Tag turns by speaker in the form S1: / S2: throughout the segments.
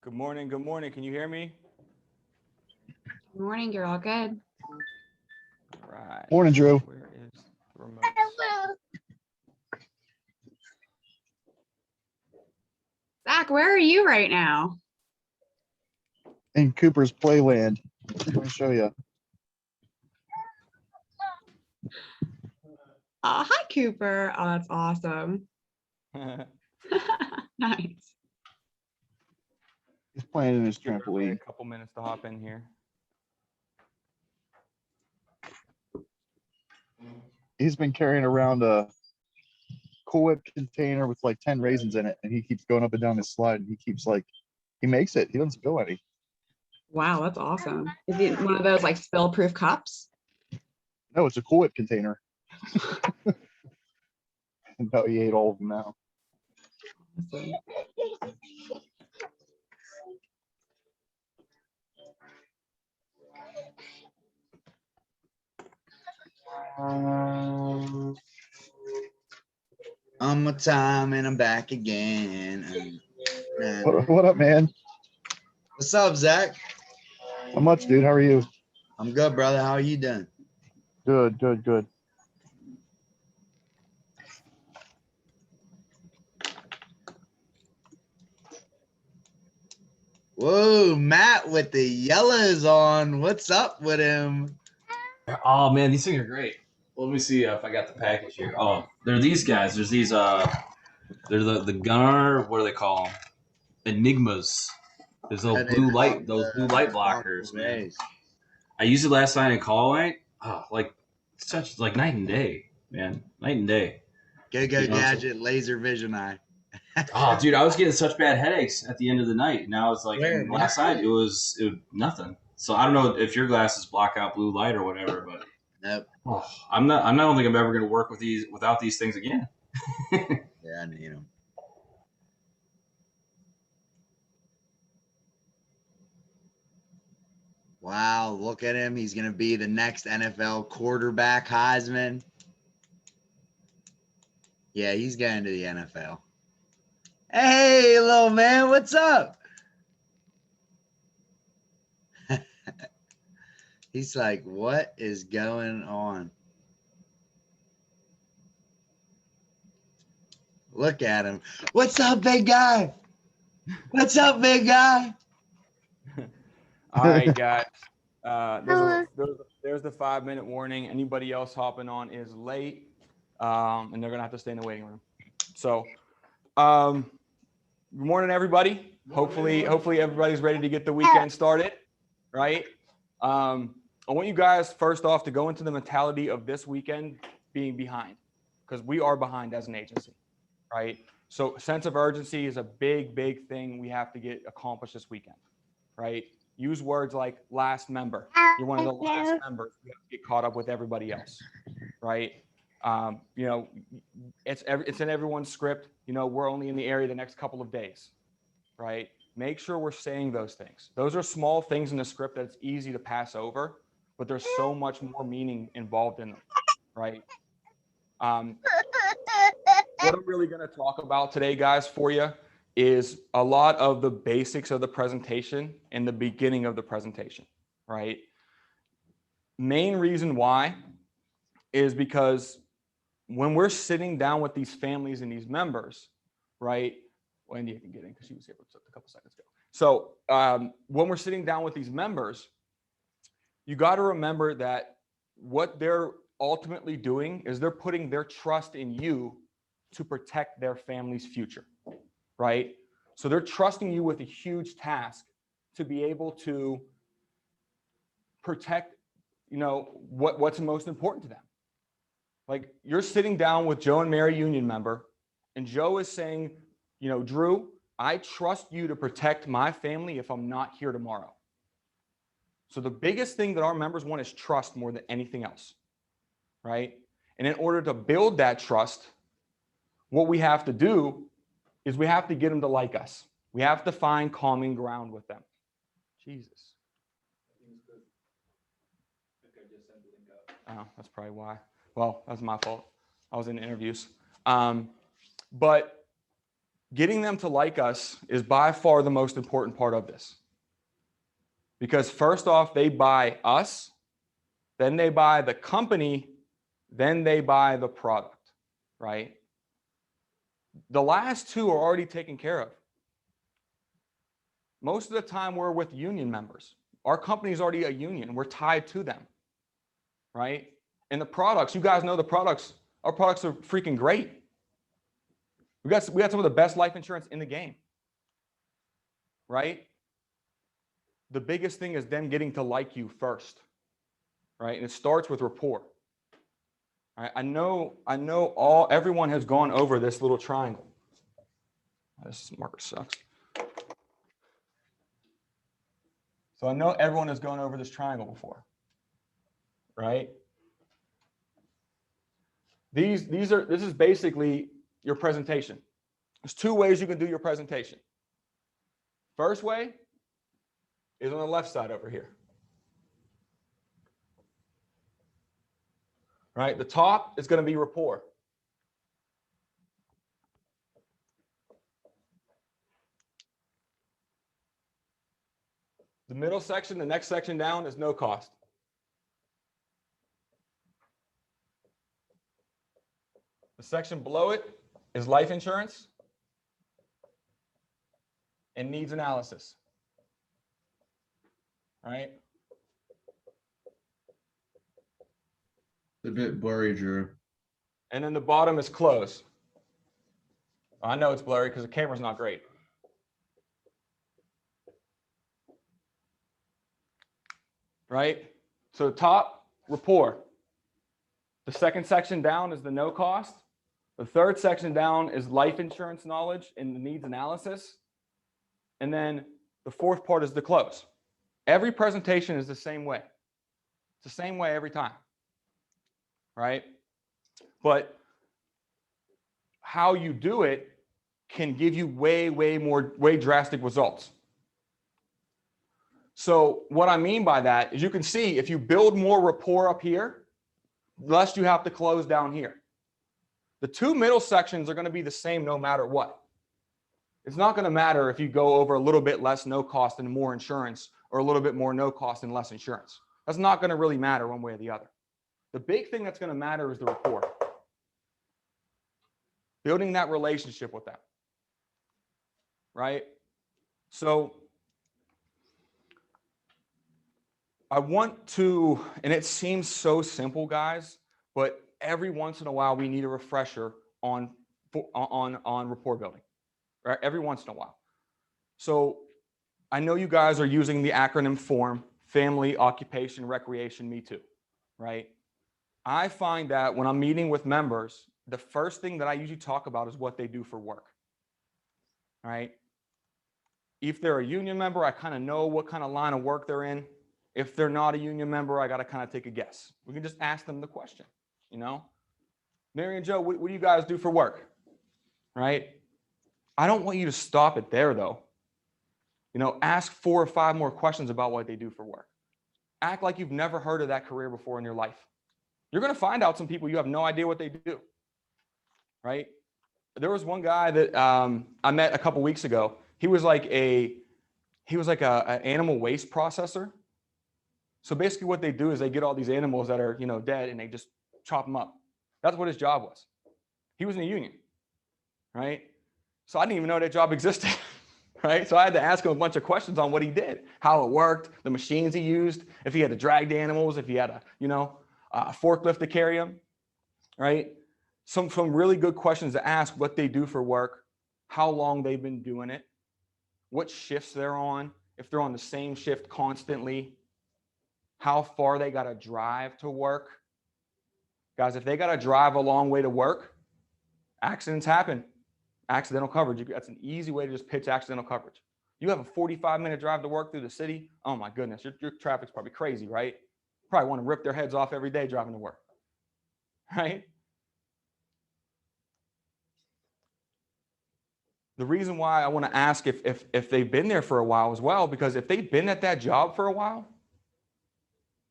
S1: Good morning. Good morning. Can you hear me?
S2: Good morning. You're all good.
S1: All right.
S3: Morning, Drew.
S1: Where is the remote?
S2: Zach, where are you right now?
S3: In Cooper's Playland. Let me show you.
S2: Hi, Cooper. Oh, that's awesome. Nice.
S3: He's playing in his
S1: Give everybody a
S3: trampoline.
S1: couple minutes to hop in here.
S3: He's been carrying around a Cool Whip container with like 10 raisins in it, and he keeps going up and down his slide. And he makes it. He doesn't spill any.
S2: Wow, that's awesome. Is it one of those like spill-proof cups?
S3: No, it's a Cool Whip container. No, he ate all of them now.
S2: Awesome.
S4: One more time and I'm back again.
S3: What up, man?
S4: What's up, Zach?
S3: How much, dude? How are you?
S4: I'm good, brother. How are you doing?
S3: Good, good, good.
S4: Whoa, Matt with the yellows on. What's up with him?
S5: Oh man, these things are great. Let me see if I got the package here. Oh, they're these guys. There's these they're the gunner. What do they call them? Enigmas. There's those blue light blockers, man. I used it last night in call night. Oh, like such like night and day, man. Night and day.
S4: Go Gadget laser vision eye.
S5: Oh, dude, I was getting such bad headaches at the end of the night. Now it's like last night it was nothing. So I don't know if your glasses block out blue light or whatever, but
S4: Nope.
S5: oh, I don't think I'm ever going to work with these without these things again.
S4: Yeah, I need them. Wow, look at him. He's going to be the next NFL quarterback Heisman. Yeah, he's going to the NFL. Hey, little man, what's up? He's like, what is going on? Look at him. What's up, big guy? What's up, big guy?
S1: All right, guys. There's the 5-minute warning. Anybody else hopping on is late, and they're gonna have to stay in the waiting room. So, good morning, everybody. Hopefully everybody's ready to get the weekend started, right? I want you guys first off to go into the mentality of this weekend being behind, because we are behind as an agency, right? So, sense of urgency is a big thing we have to get accomplished this weekend, right? Use words like last member. You're one of the last members. You have to get caught up with everybody else, right? It's in everyone's script. We're only in the area the next couple of days, right? Make sure we're saying those things. Those are small things in the script that it's easy to pass over, but there's so much more meaning involved in them, right? What I'm really going to talk about today, guys, for you is a lot of the basics of the presentation and the beginning of the presentation, right? Main reason why is because when we're sitting down with these families and these members, right? Wendy can get in because she was here a couple seconds ago. So when we're sitting down with these members, you got to remember that what they're ultimately doing is they're putting their trust in you to protect their family's future, right? So they're trusting you with a huge task to be able to protect, what's most important to them. Like you're sitting down with Joe and Mary Union member, and Joe is saying, Drew, I trust you to protect my family if I'm not here tomorrow. So the biggest thing that our members want is trust more than anything else, right? And in order to build that trust, what we have to do is we have to get them to like us. We have to find common ground with them. Jesus. Oh, that's probably why. Well, that's my fault. I was in interviews. But Getting them to like us is by far the most important part of this. Because first off, they buy us, then they buy the company, then they buy the product, right? The last two are already taken care of. Most of the time we're with union members. Our company is already a union. We're tied to them, right? And the products, you guys know the products, our products are freaking great. We got some of the best life insurance in the game, right? The biggest thing is them getting to like you first, right? And it starts with rapport. Right? I know everyone has gone over this little triangle. This marker sucks. So I know everyone has gone over this triangle before, right? This is basically your presentation. There's two ways you can do your presentation. First way is on the left side over here. Right? The top is going to be rapport. The middle section, the next section down is no cost. The section below it is life insurance and needs analysis. All right?
S4: It's a bit blurry, Drew.
S1: And then the bottom is close. I know it's blurry because the camera's not great. Right? So top, rapport. The second section down is the no cost. The third section down is life insurance knowledge and the needs analysis. And then the fourth part is the close. Every presentation is the same way. It's the same way every time. Right? But how you do it can give you way drastic results. So what I mean by that is you can see if you build more rapport up here, less you have to close down here. The two middle sections are going to be the same no matter what. It's not going to matter if you go over a little bit less no cost and more insurance or a little bit more no cost and less insurance. That's not going to really matter one way or the other. The big thing that's going to matter is the rapport. Building that relationship with them. Right? So I want to, and it seems so simple, guys, but every once in a while we need a refresher on rapport building, right? Every once in a while. So I know you guys are using the acronym FORM, family, occupation, recreation, me too, right? I find that when I'm meeting with members, the first thing that I usually talk about is what they do for work, right? If they're a union member, I kind of know what kind of line of work they're in. If they're not a union member, I got to kind of take a guess. We can just ask them the question, you know? Mary and Joe, what do you guys do for work? Right? I don't want you to stop it there, though. You know, ask 4 or 5 more questions about what they do for work. Act like you've never heard of that career before in your life. You're going to find out some people you have no idea what they do, right? There was one guy that I met a couple weeks ago. He was like an animal waste processor. So basically what they do is they get all these animals that are, you know, dead and they just chop them up. That's what his job was. He was in a union, right? So I didn't even know that job existed, right? So I had to ask him a bunch of questions on what he did, how it worked, the machines he used, if he had to drag the animals, if he had a forklift to carry them, right? Some really good questions to ask, what they do for work, how long they've been doing it, what shifts they're on, if they're on the same shift constantly, how far they got to drive to work. Guys, if they got to drive a long way to work, accidents happen. Accidental coverage. That's an easy way to just pitch accidental coverage. You have a 45-minute drive to work through the city. Oh my goodness, your traffic's probably crazy, right? Probably want to rip their heads off every day driving to work, right? The reason why I want to ask if they've been there for a while as well, because if they've been at that job for a while,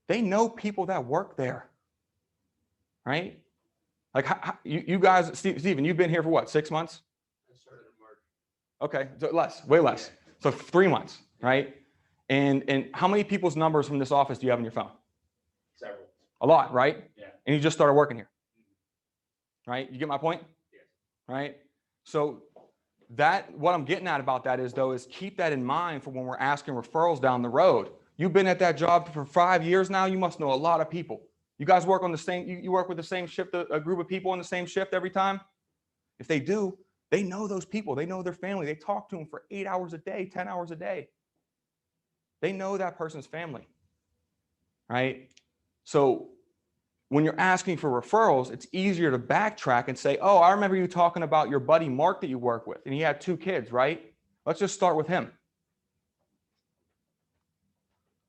S1: they know people that work there, right? Like you guys, Steven, you've been here for what, 6 months?
S5: I started in March.
S1: Okay, so less, way less. So 3 months, right? And how many people's numbers from this office do you have on your phone?
S5: Several.
S1: A lot, right?
S5: Yeah.
S1: And you just started working here, right? You get my point?
S5: Yes.
S1: Right? So what I'm getting at about that is though, is keep that in mind for when we're asking referrals down the road. You've been at that job for 5 years now. You must know a lot of people. You guys work on the same, you work with the same shift, a group of people on the same shift every time? If they do, they know those people. They know their family. They talk to them for 8 hours a day, 10 hours a day. They know that person's family, right? So when you're asking for referrals, it's easier to backtrack and say, oh, I remember you talking about your buddy Mark that you work with, and he had 2 kids, right? Let's just start with him.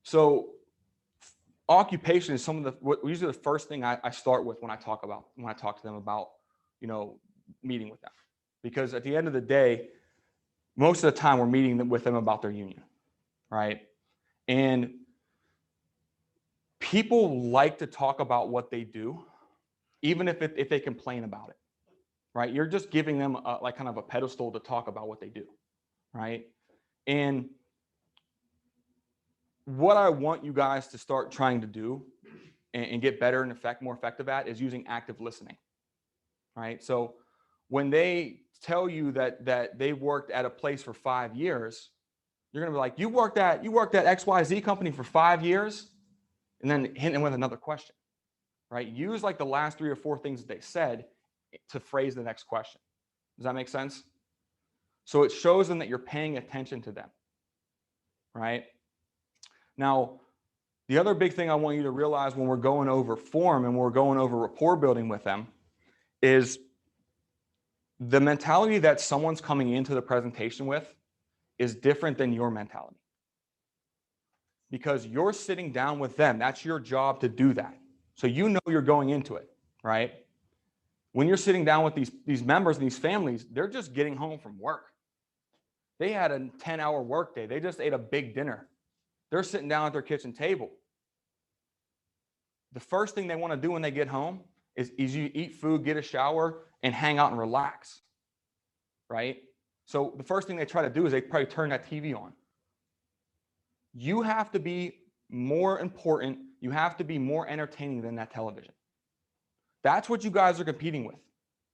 S1: So occupation is usually the first thing I start with when I talk to them about, meeting with them. Because at the end of the day, most of the time we're meeting with them about their union, right? And people like to talk about what they do, even if they complain about it, right? You're just giving them kind of a pedestal to talk about what they do, right? And what I want you guys to start trying to do and get better and more effective at is using active listening, right? So when they tell you that they worked at a place for 5 years, you're gonna be like, you worked at XYZ company for 5 years, and then hit them with another question, right? Use like the last 3 or 4 things that they said to phrase the next question. Does that make sense? So it shows them that you're paying attention to them, right? Now, the other big thing I want you to realize when we're going over form and we're going over rapport building with them is the mentality that someone's coming into the presentation with is different than your mentality. Because you're sitting down with them. That's your job to do that. So you're going into it, right? When you're sitting down with these members and these families, they're just getting home from work. They had a 10-hour workday. They just ate a big dinner. They're sitting down at their kitchen table. The first thing they want to do when they get home is you eat food, get a shower, and hang out and relax, right? So the first thing they try to do is they probably turn that TV on. You have to be more important. You have to be more entertaining than that television. That's what you guys are competing with.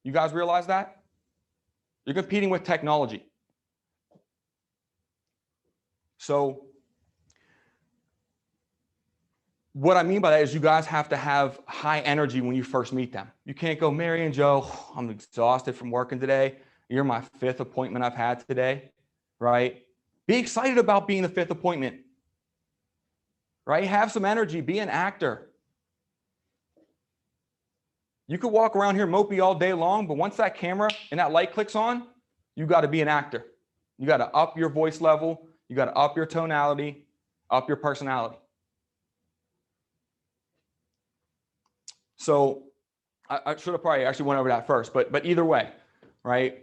S1: You guys realize that? You're competing with technology. So what I mean by that is you guys have to have high energy when you first meet them. You can't go, Mary and Joe, I'm exhausted from working today. You're my 5th appointment I've had today, right? Be excited about being the 5th appointment, right? Have some energy, be an actor. You could walk around here mopey all day long, but once that camera and that light clicks on, you got to be an actor. You got to up your voice level. You got to up your tonality, up your personality. So I should have probably actually went over that first, but either way, right?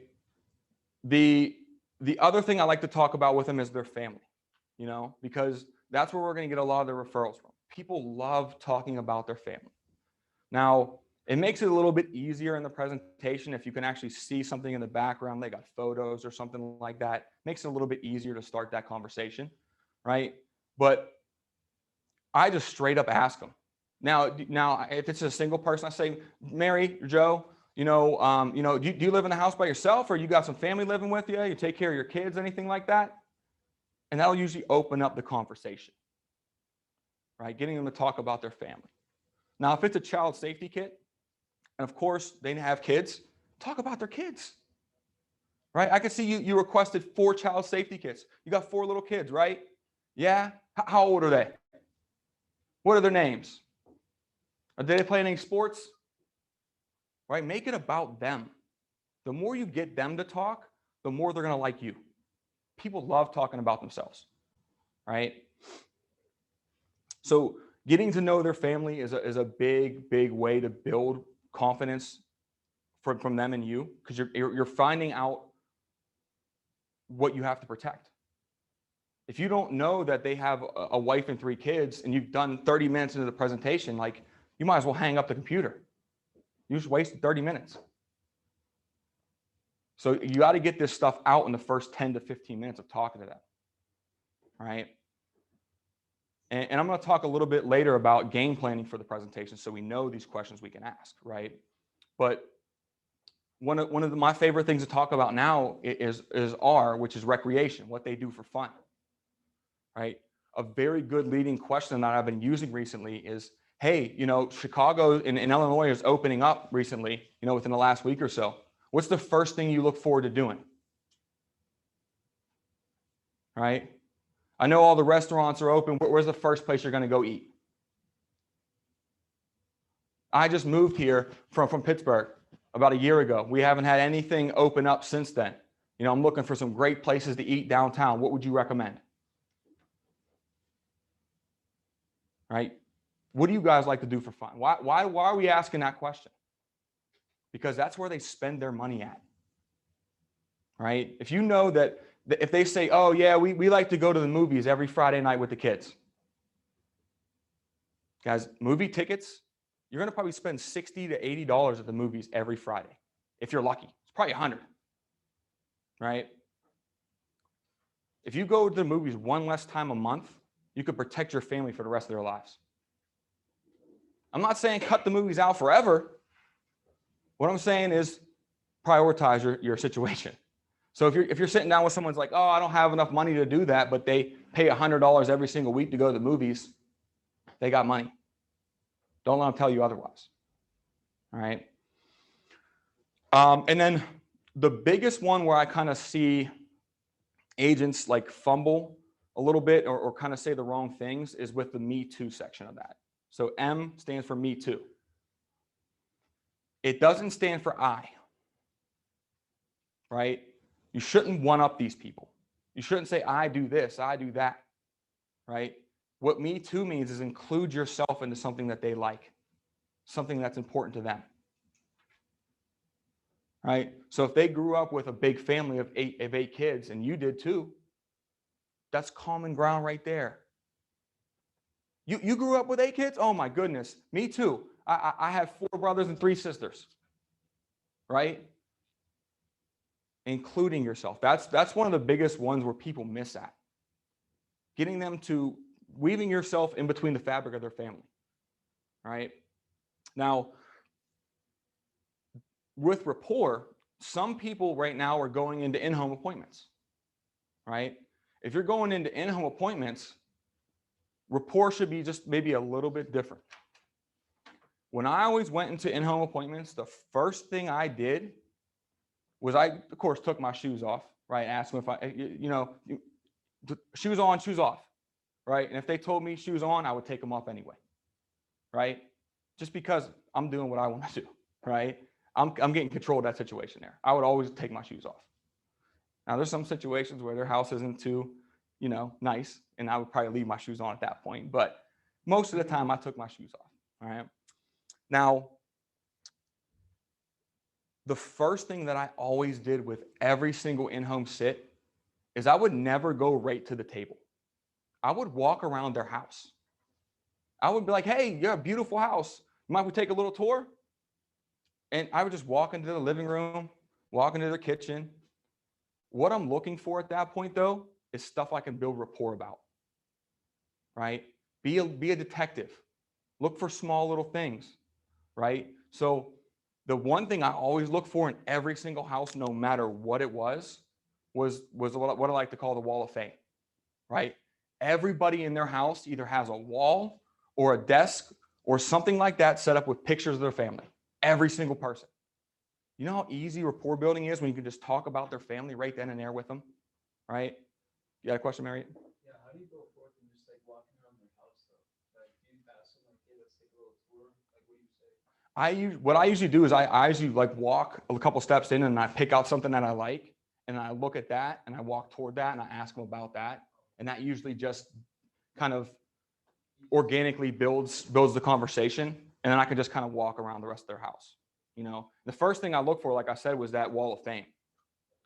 S1: The other thing I like to talk about with them is their family, because that's where we're going to get a lot of the referrals from. People love talking about their family. Now, it makes it a little bit easier in the presentation if you can actually see something in the background. They got photos or something like that. Makes it a little bit easier to start that conversation, right? But I just straight up ask them. Now, if it's a single person, I say, Mary, Joe, do you live in the house by yourself, or you got some family living with you? You take care of your kids, anything like that? And that'll usually open up the conversation, right? Getting them to talk about their family. Now, if it's a child safety kit, and of course they have kids, talk about their kids, right? I can see you requested 4 child safety kits. You got 4 little kids, right? Yeah. How old are they? What are their names? Are they playing any sports? Right? Make it about them. The more you get them to talk, the more they're going to like you. People love talking about themselves, right? So getting to know their family is a big, big way to build confidence from them and you, because you're finding out what you have to protect. If you don't know that they have a wife and 3 kids and you've done 30 minutes into the presentation, like, you might as well hang up the computer. You just wasted 30 minutes. So you got to get this stuff out in the first 10 to 15 minutes of talking to them, right? And I'm going to talk a little bit later about game planning for the presentation so we know these questions we can ask, right? But one of my favorite things to talk about now is R, which is recreation, what they do for fun, right? A very good leading question that I've been using recently is, hey, you know, Chicago and Illinois is opening up recently, you know, within the last week or so. What's the first thing you look forward to doing? Right? I know all the restaurants are open. Where's the first place you're going to go eat? I just moved here from Pittsburgh about a year ago. We haven't had anything open up since then. You know, I'm looking for some great places to eat downtown. What would you recommend? Right? What do you guys like to do for fun? Why are we asking that question? Because that's where they spend their money at. Right? If you know that if they say, oh yeah, we like to go to the movies every Friday night with the kids. Guys, movie tickets, you're going to probably spend $60 to $80 at the movies every Friday. If you're lucky, it's probably 100. Right? If you go to the movies one less time a month, you could protect your family for the rest of their lives. I'm not saying cut the movies out forever. What I'm saying is prioritize your situation. So if you're sitting down with someone's like, oh, I don't have enough money to do that, but they pay $100 every single week to go to the movies, they got money. Don't let them tell you otherwise. All right. And then the biggest one where I kind of see agents like fumble a little bit or kind of say the wrong things is with the Me Too section of that. So M stands for Me Too. It doesn't stand for I, right? You shouldn't one up these people. You shouldn't say, I do this, I do that, right? What Me Too means is include yourself into something that they like, something that's important to them, right? So if they grew up with a big family of eight kids and you did too, that's common ground right there. You grew up with 8 kids? Oh my goodness, me too. I have 4 brothers and 3 sisters, right? Including yourself. That's one of the biggest ones where people miss at. Getting them to weaving yourself in between the fabric of their family, right? Now, with rapport, some people right now are going into in-home appointments, right? If you're going into in-home appointments, rapport should be just maybe a little bit different. When I always went into in-home appointments, the first thing I did was I, of course, took my shoes off, right? Asked them if shoes on, shoes off, right? And if they told me shoes on, I would take them off anyway, right? Just because I'm doing what I want to do, right? I'm getting control of that situation there. I would always take my shoes off. Now, there's some situations where their house isn't too, nice, and I would probably leave my shoes on at that point. But most of the time, I took my shoes off. All right. Now, the first thing that I always did with every single in-home sit is I would never go right to the table. I would walk around their house. I would be like, hey, you have a beautiful house. Might we take a little tour? And I would just walk into the living room, walk into their kitchen. What I'm looking for at that point, though, is stuff I can build rapport about, right? Be a detective. Look for small little things, right? So the one thing I always look for in every single house, no matter what it was what I like to call the wall of fame, right? Everybody in their house either has a wall or a desk or something like that set up with pictures of their family. Every single person. You know how easy rapport building is when you can just talk about their family right then and there with them, right? You got a question, Marriott?
S6: Yeah, how do you go forth and just like walking around their house though? Like, do you pass them like, hey, let's take a little tour? Like, what do you say?
S1: What I usually do is I usually like walk a couple steps in and I pick out something that I like and I look at that and I walk toward that and I ask them about that. And that usually just kind of organically builds the conversation. And then I can just kind of walk around the rest of their house. The first thing I look for, like I said, was that wall of fame,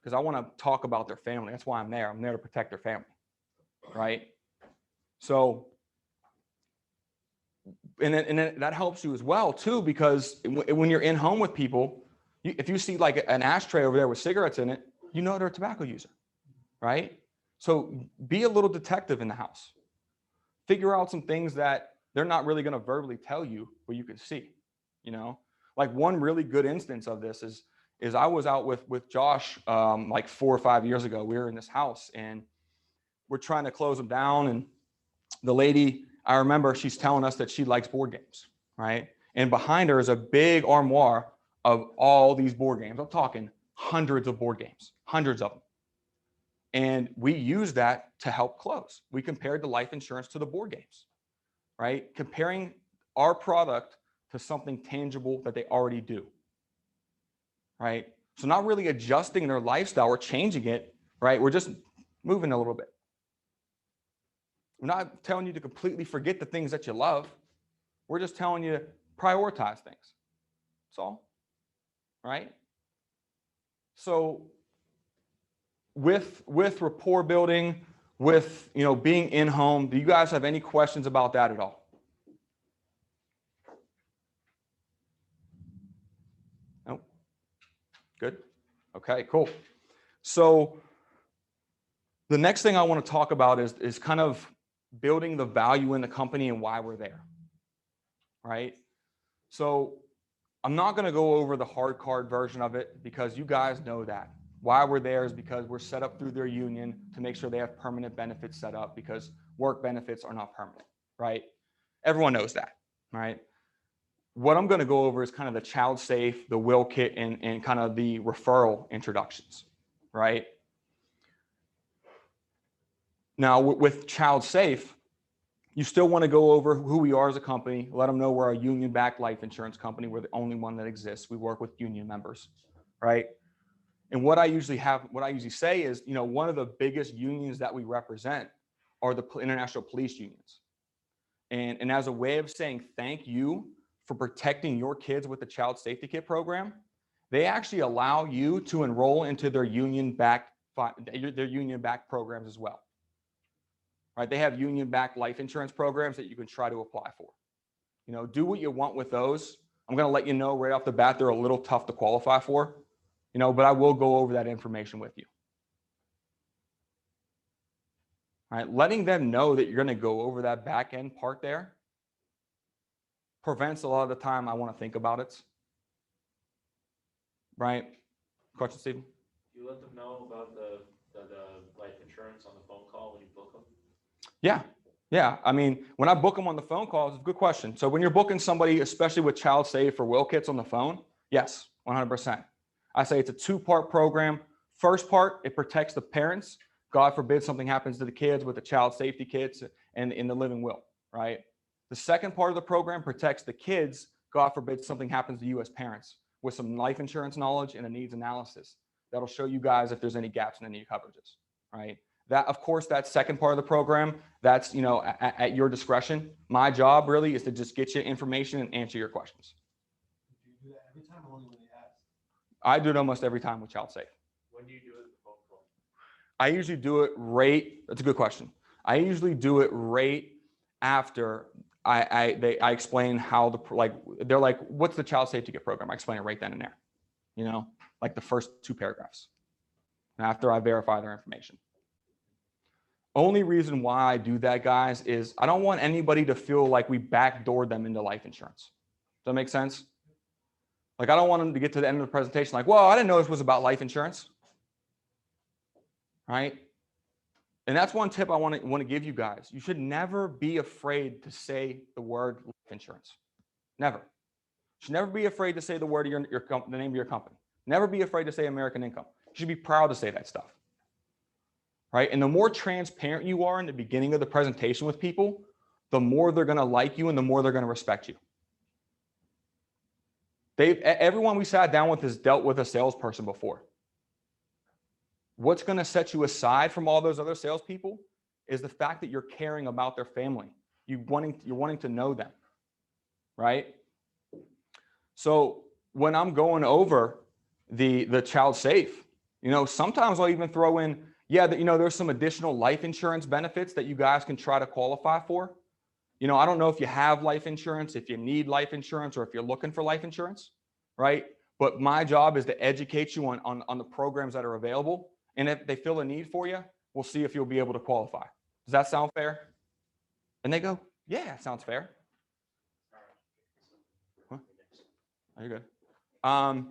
S1: because I want to talk about their family. That's why I'm there. I'm there to protect their family, right? So, and then that helps you as well too, because when you're in home with people, If you see like an ashtray over there with cigarettes in it, you know they're a tobacco user, right? So be a little detective in the house. Figure out some things that they're not really going to verbally tell you, but you can see, you know. Like one really good instance of this is I was out with Josh like 4 or 5 years ago. We were in this house and we're trying to close them down. And the lady, I remember she's telling us that she likes board games, right? And behind her is a big armoire of all these board games. I'm talking hundreds of board games, hundreds of them. And we used that to help close. We compared the life insurance to the board games, right? Comparing our product to something tangible that they already do, right? So not really adjusting their lifestyle or changing it, right? We're just moving a little bit. We're not telling you to completely forget the things that you love. We're just telling you to prioritize things. That's all, right? So with rapport building, with, you know, being in home, do you guys have any questions about that at all? No? Good. Okay, cool. So the next thing I want to talk about is kind of building the value in the company and why we're there, right? So I'm not going to go over the hard card version of it because you guys know that. Why we're there is because we're set up through their union to make sure they have permanent benefits set up, because work benefits are not permanent, right? Everyone knows that, right? What I'm going to go over is kind of the child safe, the will kit, and kind of the referral introductions, right? Now with child safe, you still want to go over who we are as a company, let them know we're a union-backed life insurance company. We're the only one that exists. We work with union members, right? And what I usually say is, you know, one of the biggest unions that we represent are the international police unions. And as a way of saying thank you for protecting your kids with the Child Safety Kit program, they actually allow you to enroll into their union-backed programs as well. Right? They have union-backed life insurance programs that you can try to apply for. You know, do what you want with those. I'm going to let you know right off the bat, they're a little tough to qualify for, you know, but I will go over that information with you. All right, letting them know that you're going to go over that back end part there prevents a lot of the time I want to think about it. Right? Question, Stephen?
S6: You let them know about the life insurance on the phone call when you book them?
S1: Yeah. Yeah. I mean, when I book them on the phone call, it's a good question. So when you're booking somebody, especially with child safe or will kits on the phone, yes, 100%. I say it's a two-part program. First part, it protects the parents. God forbid something happens to the kids with the child safety kits and in the living will, right? The second part of the program protects the kids. God forbid something happens to you as parents with some life insurance knowledge and a needs analysis. That'll show you guys if there's any gaps in any coverages, right? That, of course, that second part of the program, that's, you know, at your discretion. My job really is to just get you information and answer your questions.
S6: Do you do that every time or only when they ask?
S1: I do it almost every time with Child Safe.
S6: When do you do it the phone call?
S1: I usually do it right. That's a good question. I usually do it right after I explain how they're like, what's the Child Safety Kit program? I explain it right then and there, you know, like the first 2 paragraphs after I verify their information. Only reason why I do that, guys, is I don't want anybody to feel like we backdoored them into life insurance. Does that make sense? Like, I don't want them to get to the end of the presentation like, well, I didn't know this was about life insurance. Right? And that's one tip I want to give you guys. You should never be afraid to say the word life insurance. Never. You should never be afraid to say the word of the name of your company. Never be afraid to say American Income. You should be proud to say that stuff. Right? And the more transparent you are in the beginning of the presentation with people, the more they're going to like you and the more they're going to respect you. Everyone we sat down with has dealt with a salesperson before. What's going to set you aside from all those other salespeople is the fact that you're caring about their family. You're wanting to know them, right? So when I'm going over the child safe, you know, sometimes I'll even throw in, yeah, you know, there's some additional life insurance benefits that you guys can try to qualify for. You know, I don't know if you have life insurance, if you need life insurance, or if you're looking for life insurance, right? But my job is to educate you on the programs that are available. And if they feel a need for you, we'll see if you'll be able to qualify. Does that sound fair? And they go, yeah, it sounds fair. Huh? Oh, you're good.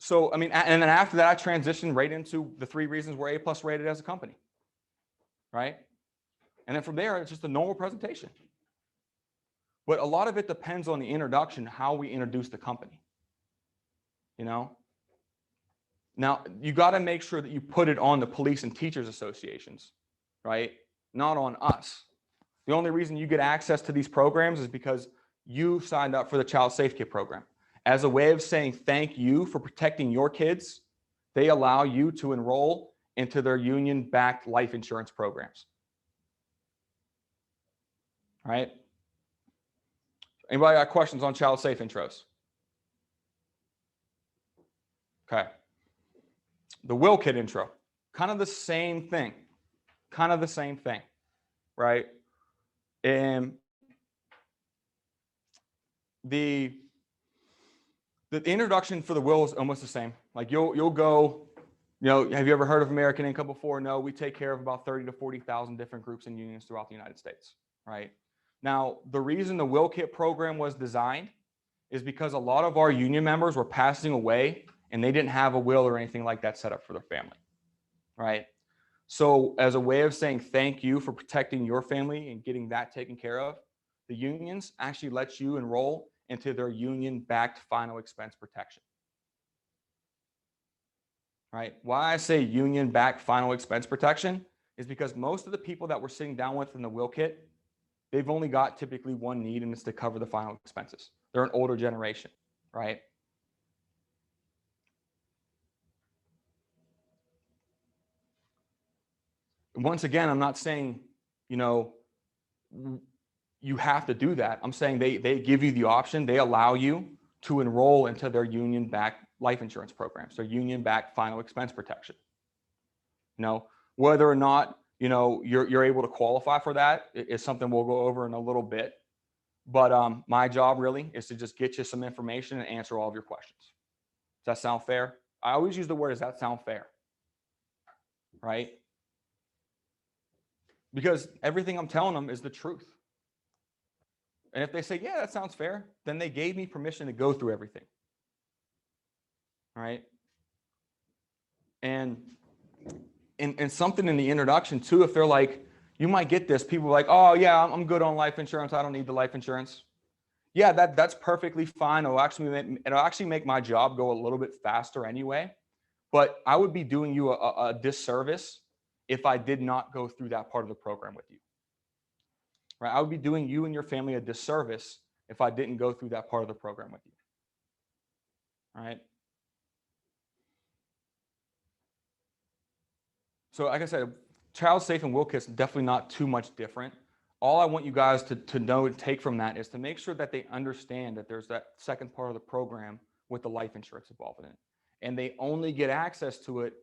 S1: So, I mean, and then after that, I transitioned right into the 3 reasons we're A+ rated as a company, right? And then from there, it's just a normal presentation. But a lot of it depends on the introduction, how we introduce the company, you know? Now, you got to make sure that you put it on the police and teachers associations, right? Not on us. The only reason you get access to these programs is because you signed up for the Child Safe Kit program. As a way of saying thank you for protecting your kids, they allow you to enroll into their union-backed life insurance programs. All right? Anybody got questions on Child Safe intros? Okay. The Will Kit intro, kind of the same thing. Kind of the same thing, right? And the introduction for the will is almost the same. Like you'll go, you know, have you ever heard of American Income before? No, we take care of about 30 to 40,000 different groups and unions throughout the United States, right? Now, the reason the Will Kit program was designed is because a lot of our union members were passing away and they didn't have a will or anything like that set up for their family, right? So as a way of saying thank you for protecting your family and getting that taken care of, the unions actually let you enroll into their union-backed final expense protection. Right? Why I say union-backed final expense protection is because most of the people that we're sitting down with in the Will Kit, they've only got typically one need, and it's to cover the final expenses. They're an older generation, right? Once again, I'm not saying, you know, you have to do that. I'm saying they give you the option. They allow you to enroll into their union-backed life insurance programs, their union-backed final expense protection. You know, whether or not, you know, you're able to qualify for that is something we'll go over in a little bit. But my job really is to just get you some information and answer all of your questions. Does that sound fair? I always use the word, does that sound fair? Right? Because everything I'm telling them is the truth. And if they say, yeah, that sounds fair, then they gave me permission to go through everything. All right. And something in the introduction too, if they're like, you might get this, people are like, oh yeah, I'm good on life insurance. I don't need the life insurance. Yeah, that's perfectly fine. It'll actually make my job go a little bit faster anyway. But I would be doing you a disservice if I did not go through that part of the program with you. Right? I would be doing you and your family a disservice if I didn't go through that part of the program with you. All right. So like I said, Child Safe and Will Kit's definitely not too much different. All I want you guys to know and take from that is to make sure that they understand that there's that second part of the program with the life insurance involved in it. And they only get access to it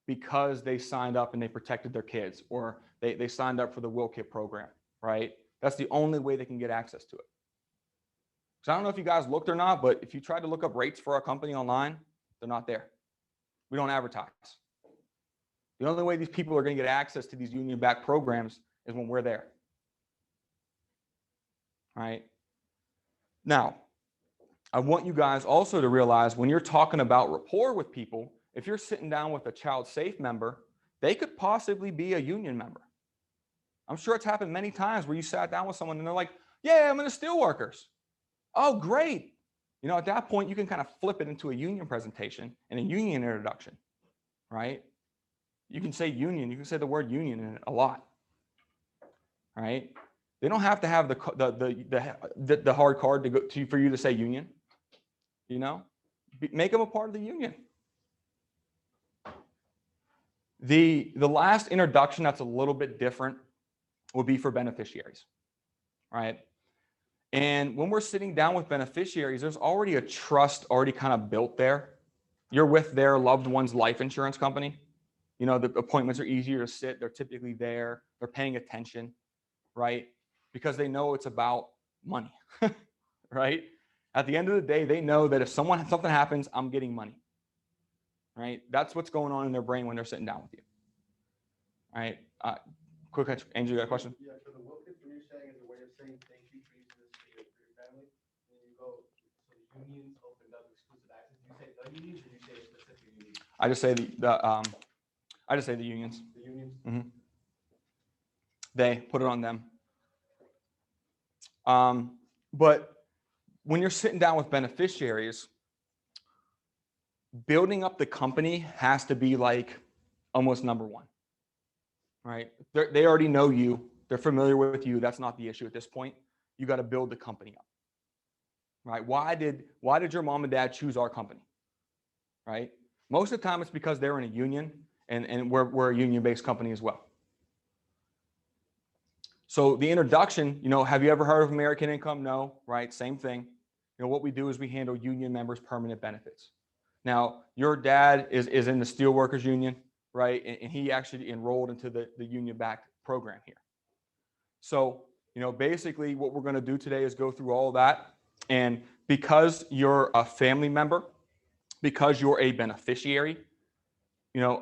S1: because they signed up and they protected their kids, or they signed up for the Will Kit program, right? That's the only way they can get access to it. So I don't know if you guys looked or not, but if you tried to look up rates for our company online, they're not there. We don't advertise. The only way these people are going to get access to these union-backed programs is when we're there. All right. Now, I want you guys also to realize when you're talking about rapport with people, if you're sitting down with a Child Safe member, they could possibly be a union member. I'm sure it's happened many times where you sat down with someone and they're like, yeah, I'm in the Steelworkers. Oh, great. You know, at that point, you can kind of flip it into a union presentation and a union introduction, right? You can say union. You can say the word union in it a lot, right? They don't have to have the hard card to go to for you to say union. You know, make them a part of the union. The last introduction that's a little bit different would be for beneficiaries, right? And when we're sitting down with beneficiaries, there's already a trust already kind of built there. You're with their loved one's life insurance company. You know, the appointments are easier to sit. They're typically there. They're paying attention, right? Because they know it's about money, right? At the end of the day, they know that if something happens, I'm getting money. Right? That's what's going on in their brain when they're sitting down with you. All right. Quick, Andrew, you got a question?
S6: Yeah, so the will kits, when you're saying is a way of saying thank you, Jesus, for your family. And you go, so the unions opened up exclusive access. Do you say the unions or do you say a specific union?
S1: I just say the unions.
S6: The unions?
S1: Mm-hmm. They put it on them. But when you're sitting down with beneficiaries, building up the company has to be like almost number one, right? They already know you. They're familiar with you. That's not the issue at this point. You got to build the company up, right? Why did your mom and dad choose our company, right? Most of the time it's because they're in a union, and we're a union-based company as well. So the introduction, have you ever heard of American Income? No, right? Same thing. What we do is we handle union members' permanent benefits. Now, your dad is in the Steelworkers Union, right? And he actually enrolled into the union-backed program here. So, basically what we're going to do today is go through all of that. And because you're a family member, because you're a beneficiary,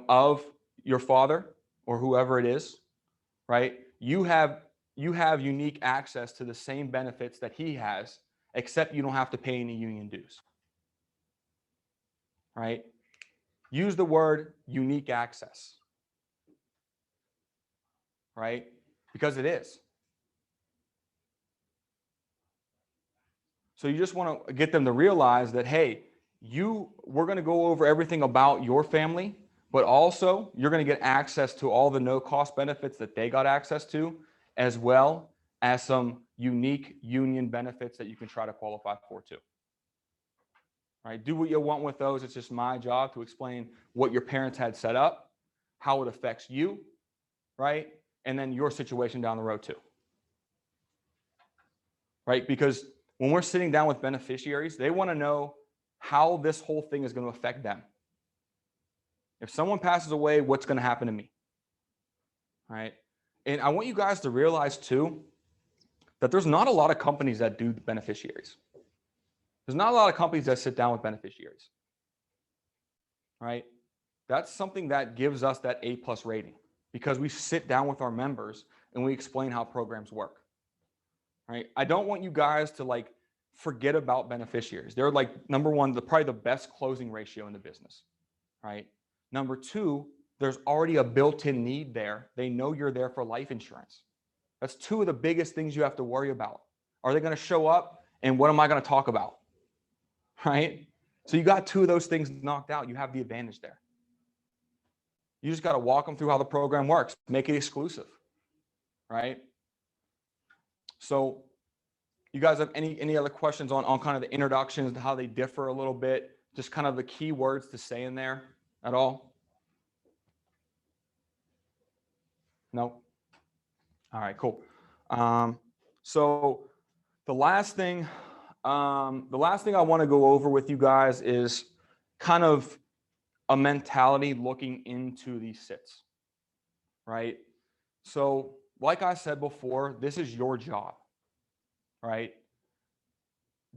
S1: of your father or whoever it is, right? You have unique access to the same benefits that he has, except you don't have to pay any union dues, right? Use the word unique access, right? Because it is. So you just want to get them to realize that, hey, we're going to go over everything about your family, but also you're going to get access to all the no-cost benefits that they got access to, as well as some unique union benefits that you can try to qualify for too. Right? Do what you want with those. It's just my job to explain what your parents had set up, how it affects you, right? And then your situation down the road too. Right? Because when we're sitting down with beneficiaries, they want to know how this whole thing is going to affect them. If someone passes away, what's going to happen to me? Right? And I want you guys to realize too, that there's not a lot of companies that do beneficiaries. There's not a lot of companies that sit down with beneficiaries. Right? That's something that gives us that A+ rating, because we sit down with our members and we explain how programs work. Right? I don't want you guys to forget about beneficiaries. They're number one, probably the best closing ratio in the business. Right? Number two, there's already a built-in need there. They know you're there for life insurance. That's two of the biggest things you have to worry about. Are they going to show up, and what am I going to talk about? Right? So you got two of those things knocked out. You have the advantage there. You just got to walk them through how the program works, make it exclusive. Right? So you guys have any other questions on kind of the introductions, how they differ a little bit, just kind of the key words to say in there at all? No? All right, cool. So the last thing I want to go over with you guys is kind of a mentality looking into these sits, right? So like I said before, this is your job, right?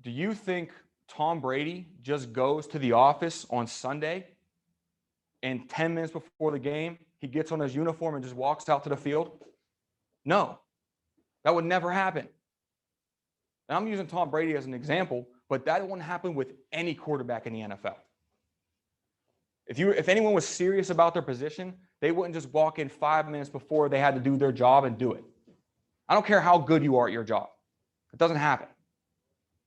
S1: Do you think Tom Brady just goes to the office on Sunday and 10 minutes before the game, he gets on his uniform and just walks out to the field? No, that would never happen. And I'm using Tom Brady as an example, but that wouldn't happen with any quarterback in the NFL. If anyone was serious about their position, they wouldn't just walk in 5 minutes before they had to do their job and do it. I don't care how good you are at your job. It doesn't happen.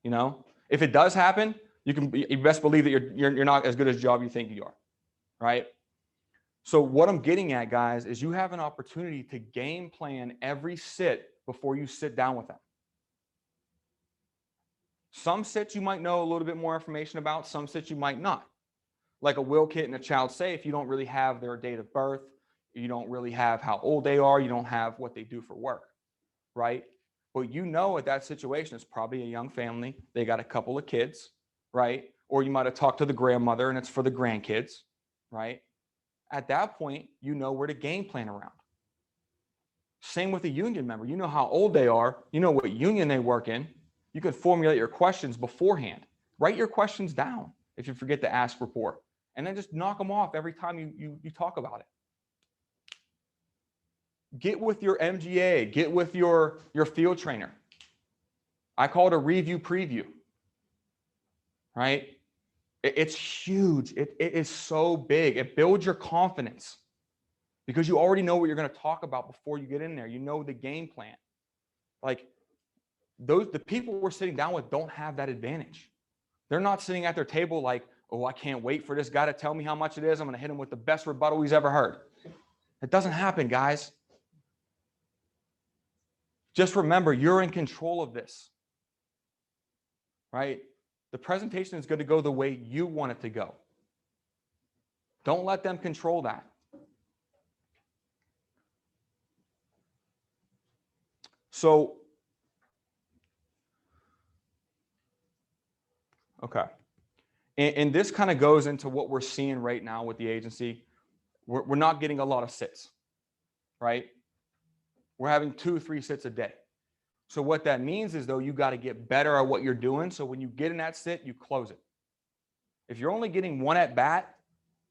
S1: If it does happen, you best believe that you're not as good as job you think you are, right? So what I'm getting at, guys, is you have an opportunity to game plan every sit before you sit down with them. Some sits you might know a little bit more information about, some sits you might not. Like a will kit and a child safe, you don't really have their date of birth, you don't really have how old they are, you don't have what they do for work, right? But at that situation, it's probably a young family, they got a couple of kids, right? Or you might have talked to the grandmother and it's for the grandkids, right? At that point, you know where to game plan around. Same with a union member. You know how old they are. You know what union they work in. You can formulate your questions beforehand. Write your questions down if you forget to ask rapport, and then just knock them off every time you talk about it. Get with your MGA, get with your field trainer. I call it a review preview, right? It's huge. It is so big. It builds your confidence because you already know what you're going to talk about before you get in there. You know the game plan. Like the people we're sitting down with don't have that advantage. They're not sitting at their table like, oh, I can't wait for this guy to tell me how much it is. I'm going to hit him with the best rebuttal he's ever heard. It doesn't happen, guys. Just remember, you're in control of this, right? The presentation is going to go the way you want it to go. Don't let them control that. So, okay. And this kind of goes into what we're seeing right now with the agency. We're not getting a lot of sits, right? We're having 2-3 sits a day. So what that means is, though, you got to get better at what you're doing. So when you get in that sit, you close it. If you're only getting one at bat,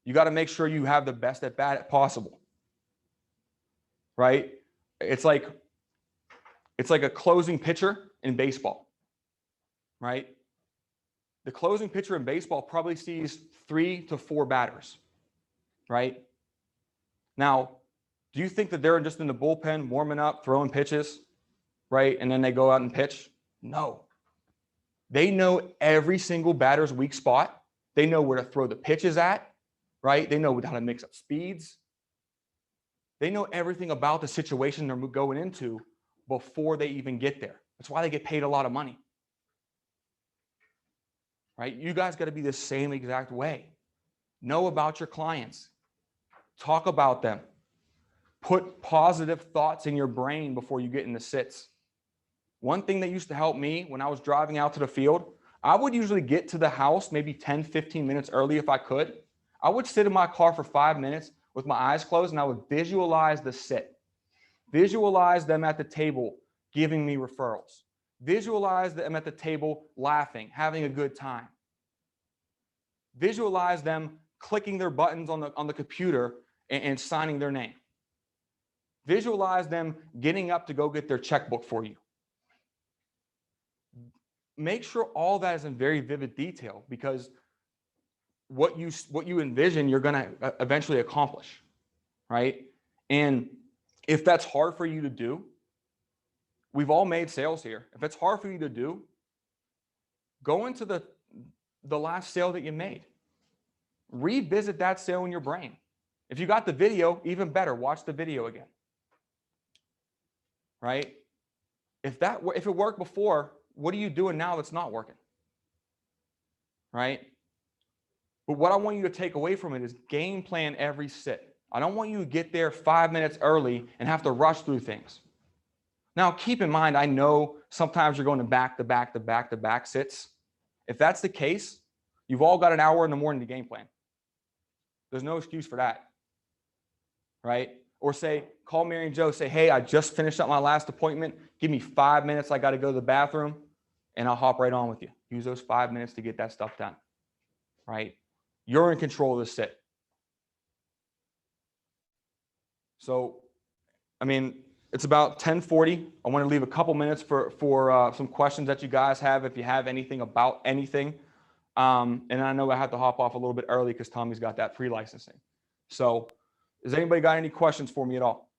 S1: you got to make sure you have the best at bat possible, right? It's like a closing pitcher in baseball, right? The closing pitcher in baseball probably sees 3 to 4 batters, right? Now, do you think that they're just in the bullpen warming up, throwing pitches, right? And then they go out and pitch? No. They know every single batter's weak spot. They know where to throw the pitches at, right? They know how to mix up speeds. They know everything about the situation they're going into before they even get there. That's why they get paid a lot of money, right? You guys got to be the same exact way. Know about your clients. Talk about them. Put positive thoughts in your brain before you get in the sits. One thing that used to help me when I was driving out to the field, I would usually get to the house maybe 10, 15 minutes early if I could. I would sit in my car for 5 minutes with my eyes closed and I would visualize the sit. Visualize them at the table giving me referrals. Visualize them at the table laughing, having a good time. Visualize them clicking their buttons on the computer and signing their name. Visualize them getting up to go get their checkbook for you. Make sure all that is in very vivid detail, because what you envision, you're going to eventually accomplish, right? And if that's hard for you to do, we've all made sales here. If it's hard for you to do, go into the last sale that you made. Revisit that sale in your brain. If you got the video, even better, watch the video again, right? If it worked before, what are you doing now that's not working, right? But what I want you to take away from it is game plan every sit. I don't want you to get there 5 minutes early and have to rush through things. Now, keep in mind, I know sometimes you're going to back sits. If that's the case, you've all got an hour in the morning to game plan. There's no excuse for that, right? Or say, call Mary and Joe, say, hey, I just finished up my last appointment. Give me 5 minutes. I got to go to the bathroom, and I'll hop right on with you. Use those 5 minutes to get that stuff done, right? You're in control of the sit. So, I mean, it's about 10:40. I want to leave a couple minutes for some questions that you guys have, if you have anything about anything. And I know I have to hop off a little bit early because Tommy's got that pre-licensing. So, has anybody got any questions for me at all?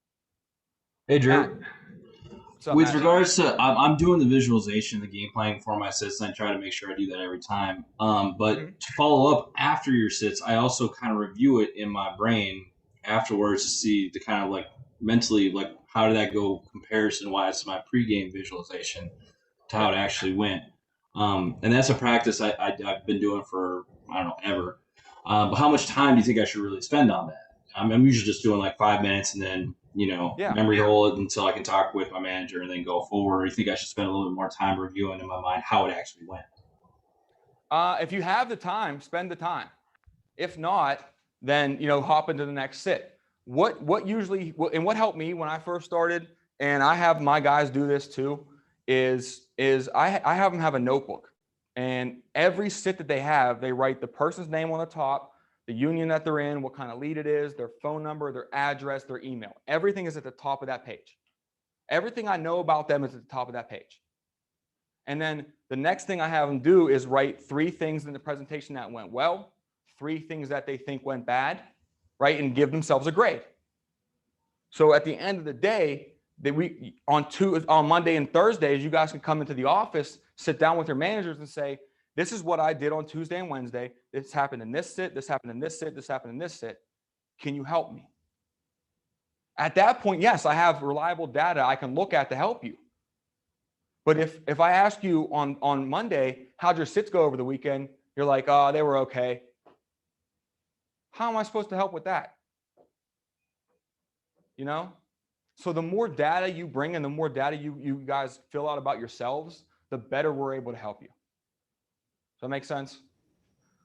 S5: Hey, Drew.
S1: Matt. What's up,
S5: With
S1: Matt?
S5: regards to, I'm doing the visualization, the game planning for my sits, and I try to make sure I do that every time. But to follow up after your sits, I also kind of review it in my brain afterwards to see, to kind of like mentally, like, how did that go comparison-wise to my pregame visualization to how it actually went. And that's a practice I've been doing for, I don't know, ever. But how much time do you think I should really spend on that? I'm usually just doing like 5 minutes and then, memory hole it until I can talk with my manager and then go forward. Or you think I should spend a little bit more time reviewing in my mind how it actually went?
S1: If you have the time, spend the time. If not, then, hop into the next sit. What helped me when I first started, and I have my guys do this too, is I have them have a notebook, and every sit that they have, they write the person's name on the top, the union that they're in, what kind of lead it is, their phone number, their address, their email. Everything is at the top of that page. Everything I know about them is at the top of that page. And then the next thing I have them do is write 3 things in the presentation that went well, 3 things that they think went bad, right? And give themselves a grade. So at the end of the day, on Monday and Thursdays, you guys can come into the office, sit down with your managers and say, this is what I did on Tuesday and Wednesday. This happened in this sit, this happened in this sit, this happened in this sit. Can you help me? At that point, yes, I have reliable data I can look at to help you. But if I ask you on Monday, how'd your sits go over the weekend? You're like, oh, they were okay. How am I supposed to help with that? You know? So the more data you bring and the more data you guys fill out about yourselves, the better we're able to help you. Does that make sense?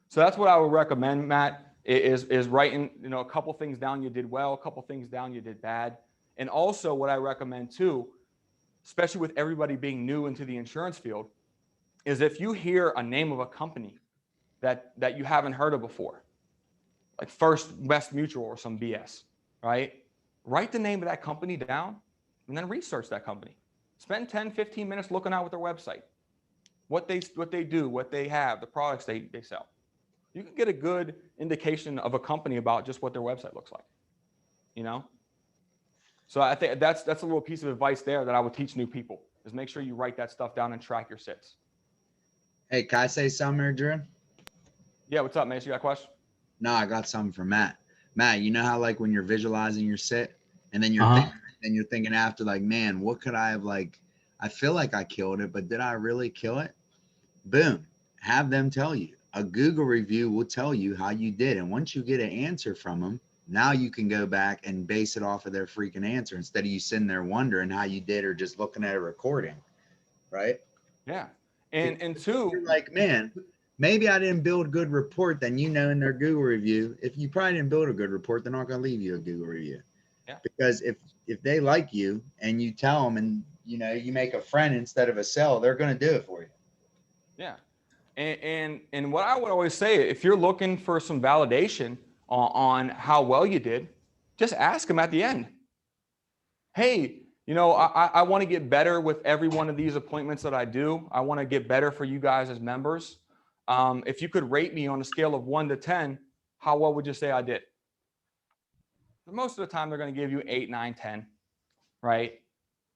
S1: So that's what I would recommend, Matt, is writing, a couple things down you did well, a couple things down you did bad. And also what I recommend too, especially with everybody being new into the insurance field, is if you hear a name of a company that you haven't heard of before, like First West Mutual or some BS, right? Write the name of that company down and then research that company. Spend 10, 15 minutes looking out with their website, what they do, what they have, the products they sell. You can get a good indication of a company about just what their website looks like, So I think that's a little piece of advice there that I would teach new people, is make sure you write that stuff down and track your sits.
S4: Hey, can I say something here, Drew?
S1: Yeah, what's up, Mace? You got a question?
S4: No, I got something for Matt. Matt, you know how like when you're visualizing your sit and then you're thinking after, like, man, what could I have, like, I feel like I killed it, but did I really kill it? Boom. Have them tell you. A Google review will tell you how you did. And once you get an answer from them, now you can go back and base it off of their freaking answer instead of you sitting there wondering how you did or just looking at a recording. Right?
S1: Yeah. And two,
S4: you're like, man, maybe I didn't build a good report. Then, in their Google review, if you probably didn't build a good report, they're not going to leave you a Google review.
S1: Yeah.
S4: Because if they like you and you tell them and, you make a friend instead of a sell, they're going to do it for you.
S1: Yeah. And what I would always say, if you're looking for some validation on how well you did, just ask them at the end. Hey, I want to get better with every one of these appointments that I do. I want to get better for you guys as members. If you could rate me on a scale of 1 to 10, how well would you say I did? Most of the time, they're going to give you 8, 9, 10, right?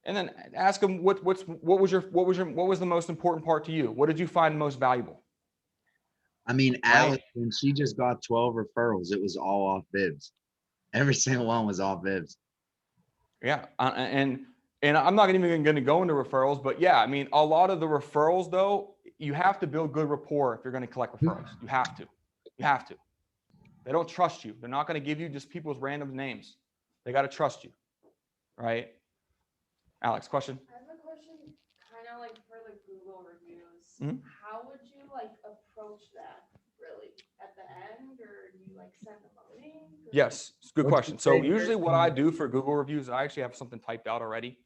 S1: And then ask them what was the most important part to you? What did you find most valuable?
S4: I mean, Alex, when she just got 12 referrals, it was all off bibs. Every single one was off bibs.
S1: Yeah, and I'm not even going to go into referrals, but yeah, I mean, a lot of the referrals though, you have to build good rapport if you're going to collect referrals. You have to. They don't trust you. They're not going to give you just people's random names. They got to trust you, right? Alex, question?
S7: I have a question, kind of like for the Google reviews.
S1: Mhm.
S7: How would you like approach that really? At the end, or do you like send them a link? or-
S1: Yes, it's a good
S4: What's
S1: question.
S4: the
S1: So
S4: thing?
S1: usually what I do for Google reviews, I actually have something typed out already.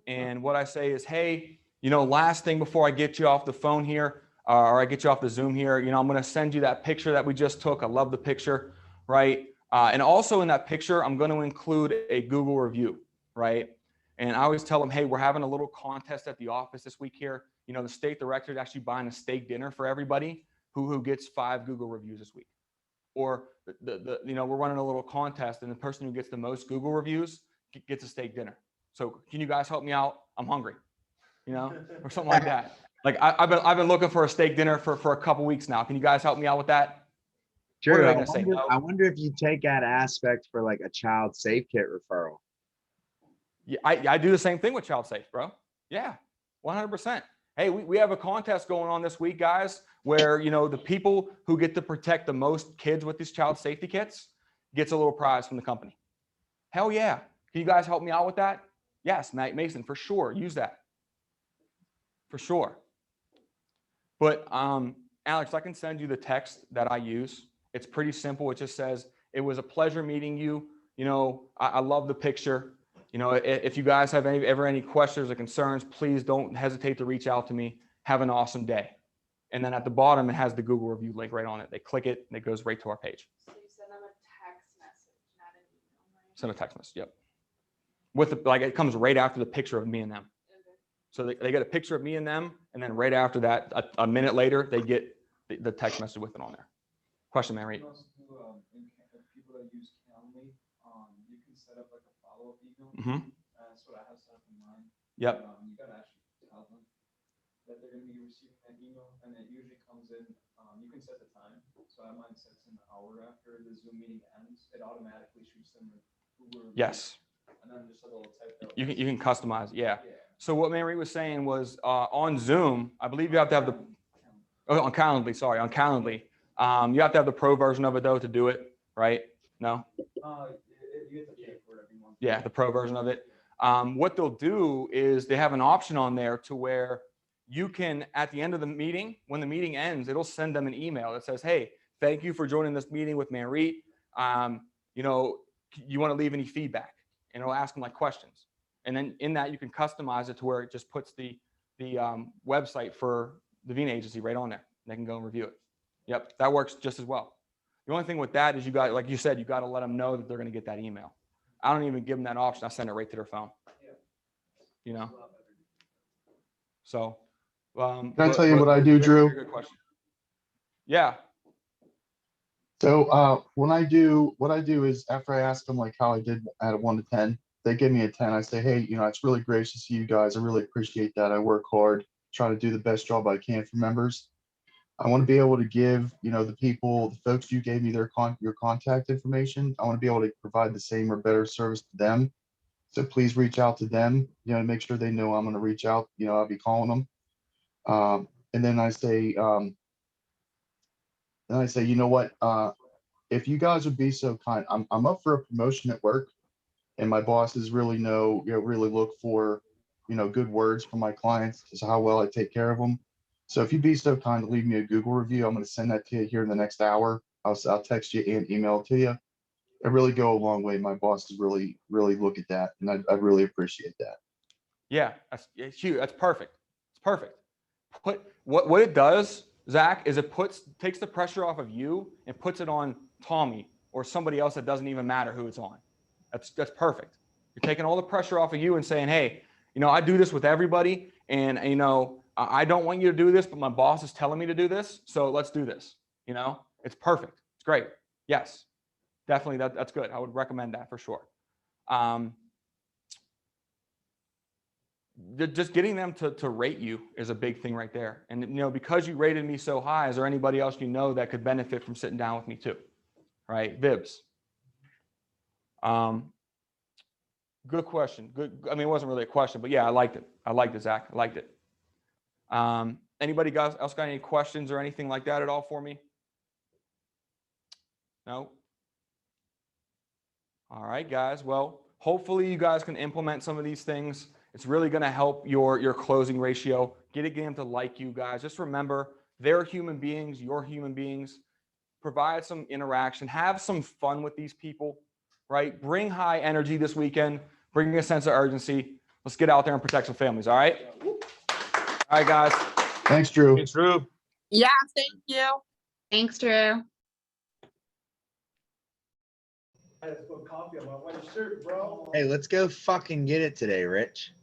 S1: And what I say is, hey, last thing before I get you off the phone here, or I get you off the Zoom here, I'm going to send you that picture that we just took. I love the picture, right? And also in that picture, I'm going to include a Google review, right? And I always tell them, hey, we're having a little contest at the office this week here. The state director is actually buying a steak dinner for everybody who gets 5 Google reviews this week. Or we're running a little contest, and the person who gets the most Google reviews gets a steak dinner. So can you guys help me out? I'm hungry, or something like that. Like I've been looking for a steak dinner for a couple weeks now. Can you guys help me out with that? What are
S4: Sure.
S1: they gonna say? No?
S4: I wonder if you take that aspect for like a child safe kit referral.
S1: Yeah, I do the same thing with Child Safe, bro. Yeah, 100%. Hey, we have a contest going on this week, guys, where, the people who get to protect the most kids with these child safety kits gets a little prize from the company. Hell yeah. Can you guys help me out with that? Yes, Matt Mason, for sure. Use that. For sure. But Alex, I can send you the text that I use. It's pretty simple. It just says, it was a pleasure meeting you. I love the picture. You know, if you guys have ever any questions or concerns, please don't hesitate to reach out to me. Have an awesome day. And then at the bottom, it has the Google review link right on it. They click it and it goes right to our page.
S7: So you send them a text message, not an email, right?
S1: Send a text message. Yep. With the, like, it comes right after the picture of me and them.
S7: Okay.
S1: So they get a picture of me and them. And then right after that, a minute later, they get the text message with it on there. Question, Mary.
S6: You can also do, if people that use Calendly, you can set up like a follow-up email.
S1: Mm-hmm.
S6: That's what I have set up in mine.
S1: Yep.
S6: You gotta actually tell them that they're gonna be receiving that email, and it usually comes in, you can set the time. So I mine sets an hour after the Zoom meeting ends. It automatically shoots them who we're.
S1: Yes.
S6: And then just a little type note.
S1: You can customize. Yeah.
S6: Yeah.
S1: So what Mary was saying was on Zoom, I believe you have to have the, on Calendly, sorry, on Calendly. You have to have the pro version of it though to do it, right? No?
S6: You have to pay for it every month.
S1: Yeah, the pro version of it. What they'll do is they have an option on there to where you can, at the end of the meeting, when the meeting ends, it'll send them an email that says, hey, thank you for joining this meeting with Manreet. You know, you want to leave any feedback? And it'll ask them like questions. And then in that, you can customize it to where it just puts the website for the Vina agency right on there. They can go and review it. Yep, that works just as well. The only thing with that is you got, like you said, you got to let them know that they're going to get that email. I don't even give them that option. I send it right to their phone. You know? So.
S3: Can I tell you what I do, Drew?
S1: Good question. Yeah.
S3: So what I do is after I ask them like how I did at a 1 to 10, they give me a 10. I say, hey, you know, it's really great to see you guys. I really appreciate that. I work hard, try to do the best job I can for members. I want to be able to give, you know, the folks you gave me your contact information. I want to be able to provide the same or better service to them. So please reach out to them, you know, make sure they know I'm going to reach out. You know, I'll be calling them. And then I say, you know what, if you guys would be so kind, I'm up for a promotion at work, and my bosses really really look for, you know, good words from my clients as to how well I take care of them. So if you'd be so kind to leave me a Google review, I'm going to send that to you here in the next hour. I'll text you and email it to you. It really go a long way. My bosses really look at that, and I really appreciate that.
S1: Yeah, it's huge. That's perfect. It's perfect. What it does, Zach, is it takes the pressure off of you and puts it on Tommy or somebody else that doesn't even matter who it's on. That's perfect. You're taking all the pressure off of you and saying, hey, you know, I do this with everybody, and you know, I don't want you to do this, but my boss is telling me to do this, so let's do this. You know, it's perfect. It's great. Yes, definitely. That's good. I would recommend that for sure. Just getting them to rate you is a big thing right there. And, you know, because you rated me so high, is there anybody else you know that could benefit from sitting down with me too? Right? Vibs. Good question. Good. I mean, it wasn't really a question, but yeah, I liked it. I liked it, Zach. I liked it. Anybody else got any questions or anything like that at all for me? No? All right, guys. Well, hopefully you guys can implement some of these things. It's really going to help your closing ratio, getting them to like you guys. Just remember, they're human beings, you're human beings. Provide some interaction, have some fun with these people, right? Bring high energy this weekend, bring a sense of urgency. Let's get out there and protect some families, all right? All right, guys.
S3: Thanks, Drew.
S1: Thanks, Drew.
S8: Yeah, thank you.
S2: Thanks, Drew.
S6: I had to put coffee on my white shirt, bro.
S4: Hey, let's go fucking get it today, Rich.